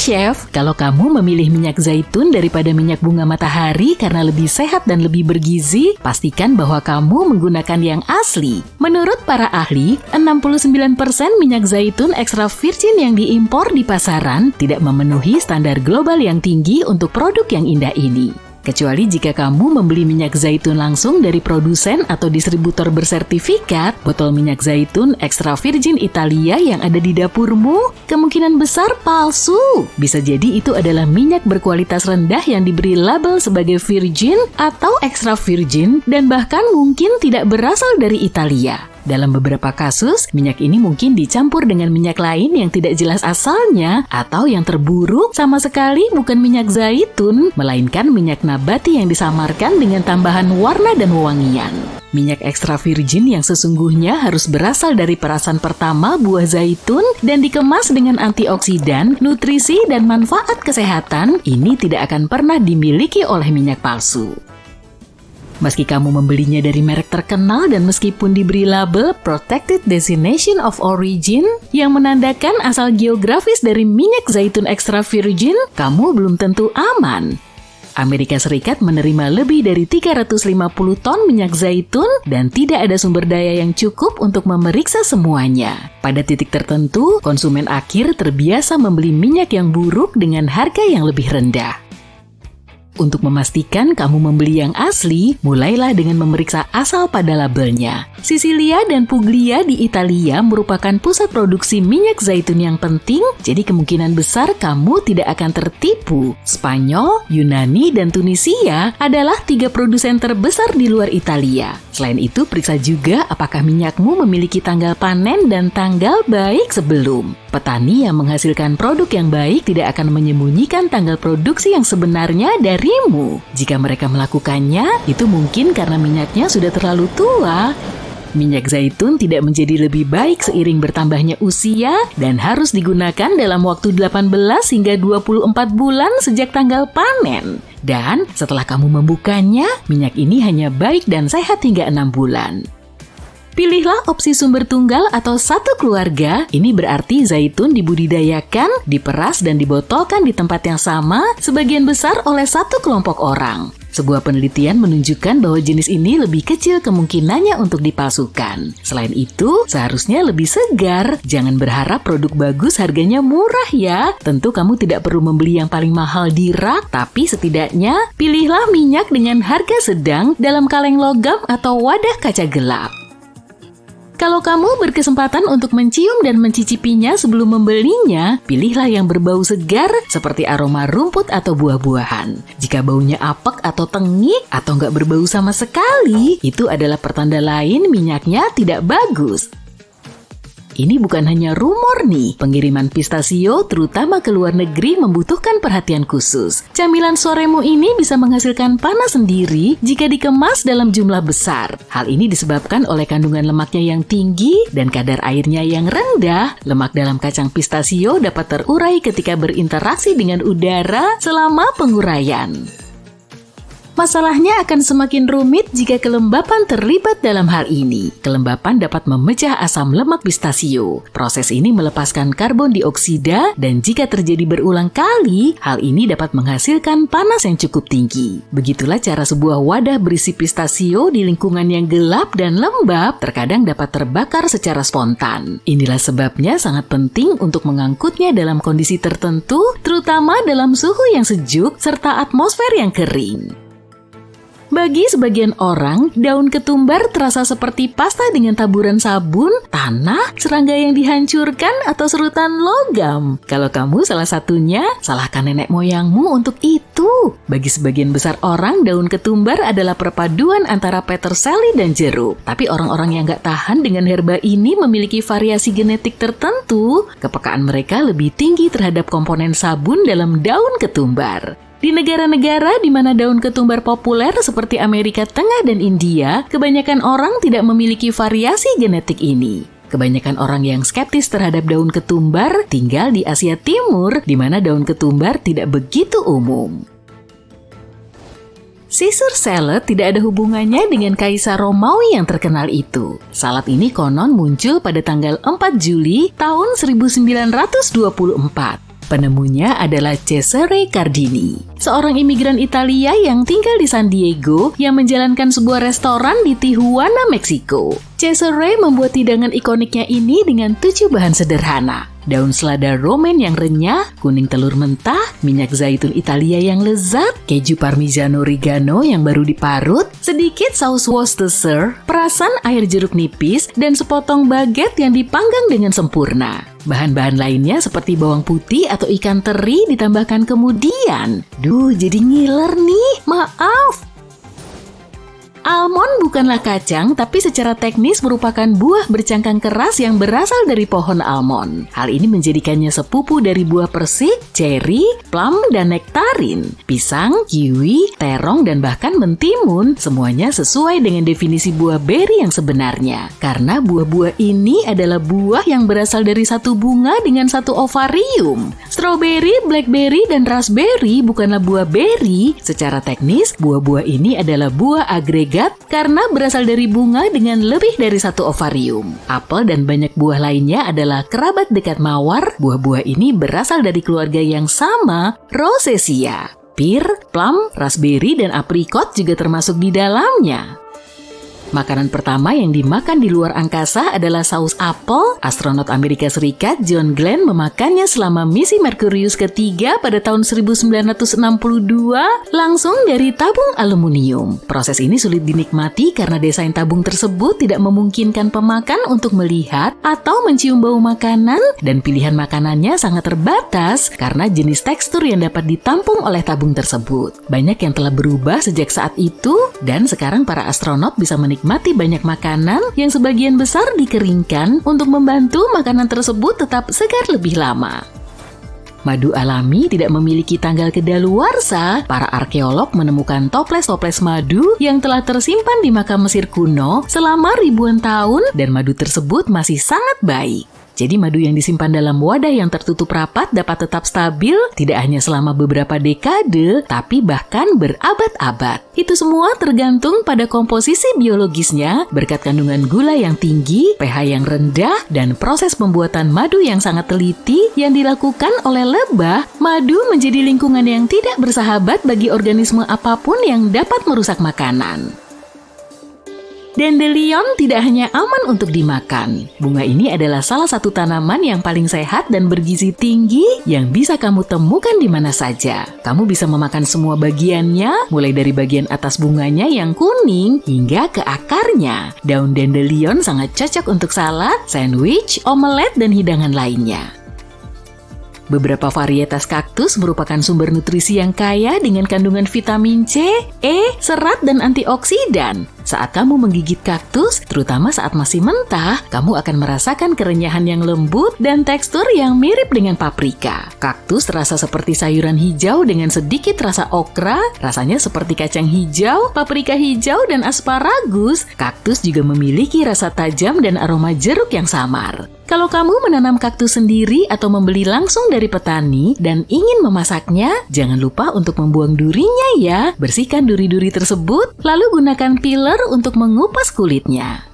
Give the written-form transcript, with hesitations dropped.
chef, kalau kamu memilih minyak zaitun daripada minyak bunga matahari karena lebih sehat dan lebih bergizi, pastikan bahwa kamu menggunakan yang asli. Menurut para ahli, 69% minyak zaitun extra virgin yang diimpor di pasaran tidak memenuhi standar global yang tinggi untuk produk yang indah ini. Kecuali jika kamu membeli minyak zaitun langsung dari produsen atau distributor bersertifikat, botol minyak zaitun extra virgin Italia yang ada di dapurmu kemungkinan besar palsu. Bisa jadi itu adalah minyak berkualitas rendah yang diberi label sebagai virgin atau extra virgin dan bahkan mungkin tidak berasal dari Italia. Dalam beberapa kasus, minyak ini mungkin dicampur dengan minyak lain yang tidak jelas asalnya, atau yang terburuk sama sekali bukan minyak zaitun, melainkan minyak nabati yang disamarkan dengan tambahan warna dan wewangian. Minyak ekstra virgin yang sesungguhnya harus berasal dari perasan pertama buah zaitun dan dikemas dengan antioksidan, nutrisi, dan manfaat kesehatan, ini tidak akan pernah dimiliki oleh minyak palsu. Meski kamu membelinya dari merek terkenal dan meskipun diberi label Protected Destination of Origin yang menandakan asal geografis dari minyak zaitun extra virgin, kamu belum tentu aman. Amerika Serikat menerima lebih dari 350 ton minyak zaitun dan tidak ada sumber daya yang cukup untuk memeriksa semuanya. Pada titik tertentu, konsumen akhir terbiasa membeli minyak yang buruk dengan harga yang lebih rendah. Untuk memastikan kamu membeli yang asli, mulailah dengan memeriksa asal pada labelnya. Sicilia dan Puglia di Italia merupakan pusat produksi minyak zaitun yang penting, jadi kemungkinan besar kamu tidak akan tertipu. Spanyol, Yunani, dan Tunisia adalah 3 produsen terbesar di luar Italia. Selain itu, periksa juga apakah minyakmu memiliki tanggal panen dan tanggal baik sebelum. Petani yang menghasilkan produk yang baik tidak akan menyembunyikan tanggal produksi yang sebenarnya darimu. Jika mereka melakukannya, itu mungkin karena minyaknya sudah terlalu tua. Minyak zaitun tidak menjadi lebih baik seiring bertambahnya usia dan harus digunakan dalam waktu 18 hingga 24 bulan sejak tanggal panen. Dan setelah kamu membukanya, minyak ini hanya baik dan sehat hingga 6 bulan. Pilihlah opsi sumber tunggal atau satu keluarga. Ini berarti zaitun dibudidayakan, diperas, dan dibotolkan di tempat yang sama sebagian besar oleh satu kelompok orang. Sebuah penelitian menunjukkan bahwa jenis ini lebih kecil kemungkinannya untuk dipalsukan. Selain itu, seharusnya lebih segar. Jangan berharap produk bagus harganya murah ya. Tentu kamu tidak perlu membeli yang paling mahal di rak, tapi setidaknya pilihlah minyak dengan harga sedang dalam kaleng logam atau wadah kaca gelap. Kalau kamu berkesempatan untuk mencium dan mencicipinya sebelum membelinya, pilihlah yang berbau segar seperti aroma rumput atau buah-buahan. Jika baunya apek atau tengik atau nggak berbau sama sekali, itu adalah pertanda lain minyaknya tidak bagus. Ini bukan hanya rumor nih, pengiriman pistasio terutama ke luar negeri membutuhkan perhatian khusus. Camilan soremu ini bisa menghasilkan panas sendiri jika dikemas dalam jumlah besar. Hal ini disebabkan oleh kandungan lemaknya yang tinggi dan kadar airnya yang rendah. Lemak dalam kacang pistasio dapat terurai ketika berinteraksi dengan udara selama penguraian. Masalahnya akan semakin rumit jika kelembapan terlibat dalam hal ini. Kelembapan dapat memecah asam lemak pistasio. Proses ini melepaskan karbon dioksida dan jika terjadi berulang kali, hal ini dapat menghasilkan panas yang cukup tinggi. Begitulah cara sebuah wadah berisi pistasio di lingkungan yang gelap dan lembab terkadang dapat terbakar secara spontan. Inilah sebabnya sangat penting untuk mengangkutnya dalam kondisi tertentu, terutama dalam suhu yang sejuk serta atmosfer yang kering. Bagi sebagian orang, daun ketumbar terasa seperti pasta dengan taburan sabun, tanah, serangga yang dihancurkan, atau serutan logam. Kalau kamu salah satunya, salahkan nenek moyangmu untuk itu. Bagi sebagian besar orang, daun ketumbar adalah perpaduan antara peterseli dan jeruk. Tapi orang-orang yang gak tahan dengan herba ini memiliki variasi genetik tertentu. Kepekaan mereka lebih tinggi terhadap komponen sabun dalam daun ketumbar. Di negara-negara di mana daun ketumbar populer seperti Amerika Tengah dan India, kebanyakan orang tidak memiliki variasi genetik ini. Kebanyakan orang yang skeptis terhadap daun ketumbar tinggal di Asia Timur, di mana daun ketumbar tidak begitu umum. Caesar salad tidak ada hubungannya dengan Kaisar Romawi yang terkenal itu. Salad ini konon muncul pada tanggal 4 Juli tahun 1924. Penemunya adalah Cesare Cardini, seorang imigran Italia yang tinggal di San Diego yang menjalankan sebuah restoran di Tijuana, Meksiko. Cesare membuat hidangan ikoniknya ini dengan 7 bahan sederhana. Daun selada romaine yang renyah, kuning telur mentah, minyak zaitun Italia yang lezat, keju parmigiano reggiano yang baru diparut, sedikit saus Worcestershire, perasan air jeruk nipis, dan sepotong baget yang dipanggang dengan sempurna. Bahan-bahan lainnya seperti bawang putih atau ikan teri ditambahkan kemudian. Duh, jadi ngiler nih, maaf. Almond bukanlah kacang, tapi secara teknis merupakan buah bercangkang keras yang berasal dari pohon almond. Hal ini menjadikannya sepupu dari buah persik, ceri, plum, dan nektarin. Pisang, kiwi, terong, dan bahkan mentimun, semuanya sesuai dengan definisi buah beri yang sebenarnya. Karena buah-buah ini adalah buah yang berasal dari satu bunga dengan satu ovarium. Strawberry, blackberry, dan raspberry bukanlah buah beri. Secara teknis, buah-buah ini adalah buah agregat karena berasal dari bunga dengan lebih dari satu ovarium. Apel dan banyak buah lainnya adalah kerabat dekat mawar. Buah-buah ini berasal dari keluarga yang sama, Rosaceae. Pir, plum, raspberry, dan aprikot juga termasuk di dalamnya. Makanan pertama yang dimakan di luar angkasa adalah saus apel. Astronot Amerika Serikat John Glenn memakannya selama misi Merkurius ketiga pada tahun 1962 langsung dari tabung aluminium. Proses ini sulit dinikmati karena desain tabung tersebut tidak memungkinkan pemakan untuk melihat atau mencium bau makanan, dan pilihan makanannya sangat terbatas karena jenis tekstur yang dapat ditampung oleh tabung tersebut. Banyak yang telah berubah sejak saat itu, dan sekarang para astronot bisa menikmati banyak makanan yang sebagian besar dikeringkan untuk membantu makanan tersebut tetap segar lebih lama. Madu alami tidak memiliki tanggal kedaluarsa. Para arkeolog menemukan toples-toples madu yang telah tersimpan di makam Mesir kuno selama ribuan tahun, dan madu tersebut masih sangat baik. Jadi madu yang disimpan dalam wadah yang tertutup rapat dapat tetap stabil tidak hanya selama beberapa dekade, tapi bahkan berabad-abad. Itu semua tergantung pada komposisi biologisnya, berkat kandungan gula yang tinggi, pH yang rendah, dan proses pembuatan madu yang sangat teliti yang dilakukan oleh lebah. Madu menjadi lingkungan yang tidak bersahabat bagi organisme apapun yang dapat merusak makanan. Dandelion tidak hanya aman untuk dimakan. Bunga ini adalah salah satu tanaman yang paling sehat dan bergizi tinggi yang bisa kamu temukan di mana saja. Kamu bisa memakan semua bagiannya, mulai dari bagian atas bunganya yang kuning hingga ke akarnya. Daun dandelion sangat cocok untuk salad, sandwich, omelet, dan hidangan lainnya. Beberapa varietas kaktus merupakan sumber nutrisi yang kaya dengan kandungan vitamin C, E, serat, dan antioksidan. Saat kamu menggigit kaktus, terutama saat masih mentah, kamu akan merasakan kerenyahan yang lembut dan tekstur yang mirip dengan paprika. Kaktus terasa seperti sayuran hijau dengan sedikit rasa okra, rasanya seperti kacang hijau, paprika hijau, dan asparagus. Kaktus juga memiliki rasa tajam dan aroma jeruk yang samar. Kalau kamu menanam kaktus sendiri atau membeli langsung dari petani dan ingin memasaknya, jangan lupa untuk membuang durinya ya. Bersihkan duri-duri tersebut, lalu gunakan peeler untuk mengupas kulitnya.